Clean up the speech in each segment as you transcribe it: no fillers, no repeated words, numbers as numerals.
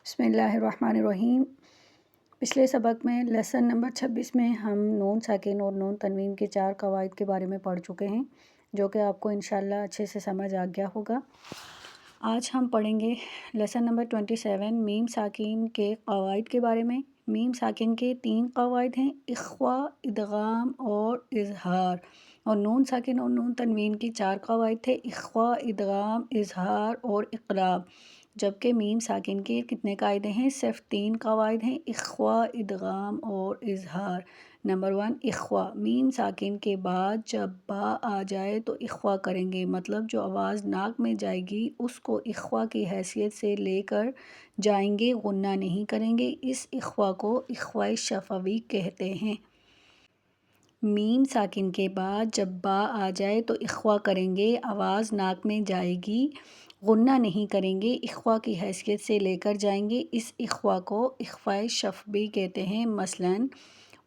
بسم اللہ الرحمن الرحیم۔ پچھلے سبق میں لیسن نمبر 26 میں ہم نون ساکن اور نون تنوین کے 4 قواعد کے بارے میں پڑھ چکے ہیں، جو کہ آپ کو انشاءاللہ اچھے سے سمجھ آ گیا ہوگا۔ آج ہم پڑھیں گے لیسن نمبر 27 میم ساکن کے قواعد کے بارے میں۔ میم ساکن کے 3 قواعد ہیں: اخفا، ادغام اور اظہار، اور نون ساکن اور نون تنوین کی 4 قواعد تھے: اخفا، ادغام، اظہار اور اقلاب۔ جبکہ میم ساکن کے کتنے قاعدے ہیں؟ صرف 3 قواعد ہیں: اخفا، ادغام اور اظہار۔ نمبر 1، اخفا۔ میم ساکن کے بعد جب با آ جائے تو اخفا کریں گے، مطلب جو آواز ناک میں جائے گی اس کو اخفا کی حیثیت سے لے کر جائیں گے، غنہ نہیں کریں گے۔ اس اخفا کو اخفائے شفوی کہتے ہیں۔ میم ساکن کے بعد جب با آ جائے تو اخفا کریں گے، آواز ناک میں جائے گی، غنہ نہیں کریں گے، اخفا کی حیثیت سے لے کر جائیں گے۔ اس اخفا کو اخفائے شفوی کہتے ہیں۔ مثلاً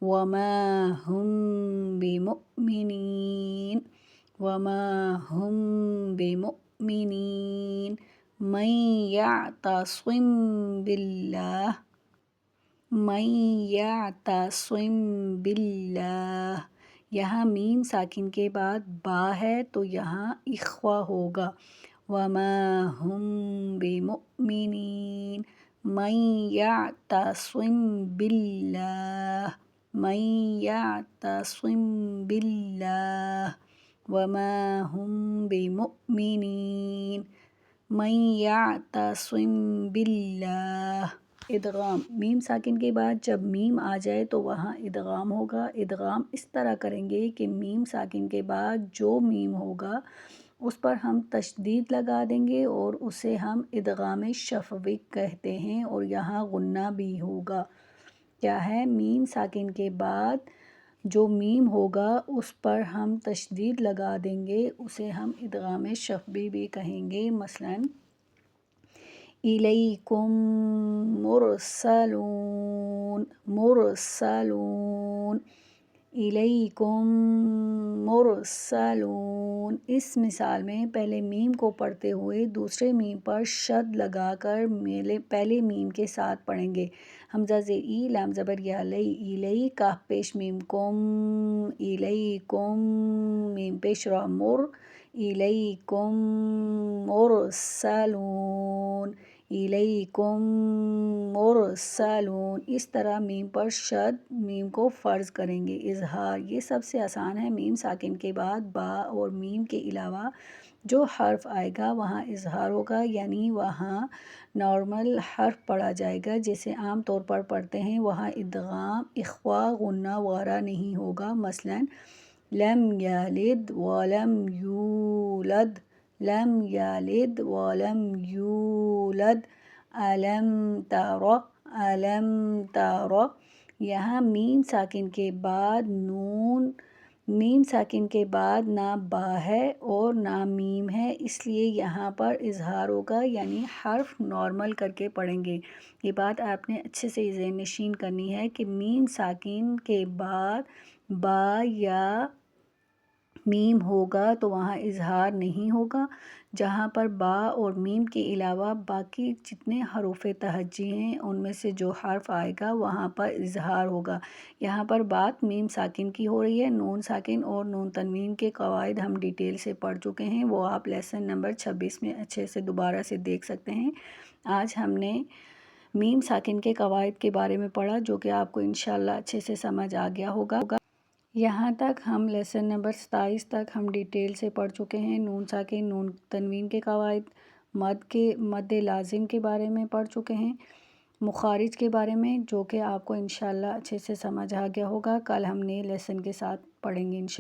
وَمَا هُم بِمُؤْمِنِينَ، وَمَا هُم بِمُؤْمِنِينَ، مَن يَعْتَصِم بِاللَّهِ، مَن يَعْتَصِم بِاللَّهِ۔ یہاں میم ساکن کے بعد با ہے تو یہاں اخفا ہوگا۔ وَمَا هُم بِمُؤْمِنِينَ، مَن يَعْتَصِم بِاللَّهِ، مَن يَعْتَصِم بِاللَّهِ، وَمَا هُم بِمُؤْمِنِينَ، مَن يَعْتَصِم بِاللَّهِ۔ ادغام۔ میم ساکن کے بعد جب میم آ جائے تو وہاں ادغام ہوگا۔ ادغام اس طرح کریں گے کہ میم ساکن کے بعد جو میم ہوگا اس پر ہم تشدید لگا دیں گے اور اسے ہم ادغام شفوی کہتے ہیں، اور یہاں غنہ بھی ہوگا۔ کیا ہے؟ میم ساکن کے بعد جو میم ہوگا اس پر ہم تشدید لگا دیں گے، اسے ہم ادغام شفوی بھی کہیں گے۔ مثلاً الیکم مرسلون، مرسلون، الیکم مرسلون۔ اس مثال میں پہلے میم کو پڑھتے ہوئے دوسرے میم پر شد لگا کر پہلے میم کے ساتھ پڑھیں گے۔ حمزہ زیر ای، لام زبر یا، لئی، الی، کاف پیش میم کم، الیکم، میم پیش را مر، الیکم مرسلون، الیکم مرسلون۔ اس طرح میم پر شد میم کو فرض کریں گے۔ اظہار، یہ سب سے آسان ہے۔ میم ساکن کے بعد با اور میم کے علاوہ جو حرف آئے گا وہاں اظہار ہوگا، یعنی وہاں نارمل حرف پڑھا جائے گا جیسے عام طور پر پڑھتے ہیں، وہاں ادغام، اخفا، غنہ وغیرہ نہیں ہوگا۔ مثلاً لم یلد ولم یولد، لم یلد ولم یولد، الم تر، الم تر۔ یہاں میم ساکن کے بعد نون، میم ساکن کے بعد نہ با ہے اور نہ میم ہے، اس لیے یہاں پر اظہار ہوگا، یعنی حرف نارمل کر کے پڑھیں گے۔ یہ بات آپ نے اچھے سے ذہن نشین کرنی ہے کہ میم ساکن کے بعد با یا میم ہوگا تو وہاں اظہار نہیں ہوگا۔ جہاں پر با اور میم کے علاوہ باقی جتنے حروف تہجی ہیں ان میں سے جو حرف آئے گا وہاں پر اظہار ہوگا۔ یہاں پر بات میم ساکن کی ہو رہی ہے۔ نون ساکن اور نون تنوین کے قواعد ہم ڈیٹیل سے پڑھ چکے ہیں، وہ آپ لیسن نمبر 26 میں اچھے سے دوبارہ سے دیکھ سکتے ہیں۔ آج ہم نے میم ساکن کے قواعد کے بارے میں پڑھا، جو کہ آپ کو انشاءاللہ اچھے سے سمجھ آ گیا ہوگا۔ یہاں تک ہم لیسن نمبر 27 تک ہم ڈیٹیل سے پڑھ چکے ہیں۔ نون ساکن نون تنوین کے قواعد، مد لازم کے بارے میں پڑھ چکے ہیں، مخارج کے بارے میں، جو کہ آپ کو انشاءاللہ اچھے سے سمجھ آ گیا ہوگا۔ کل ہم نئے لیسن کے ساتھ پڑھیں گے انشاءاللہ۔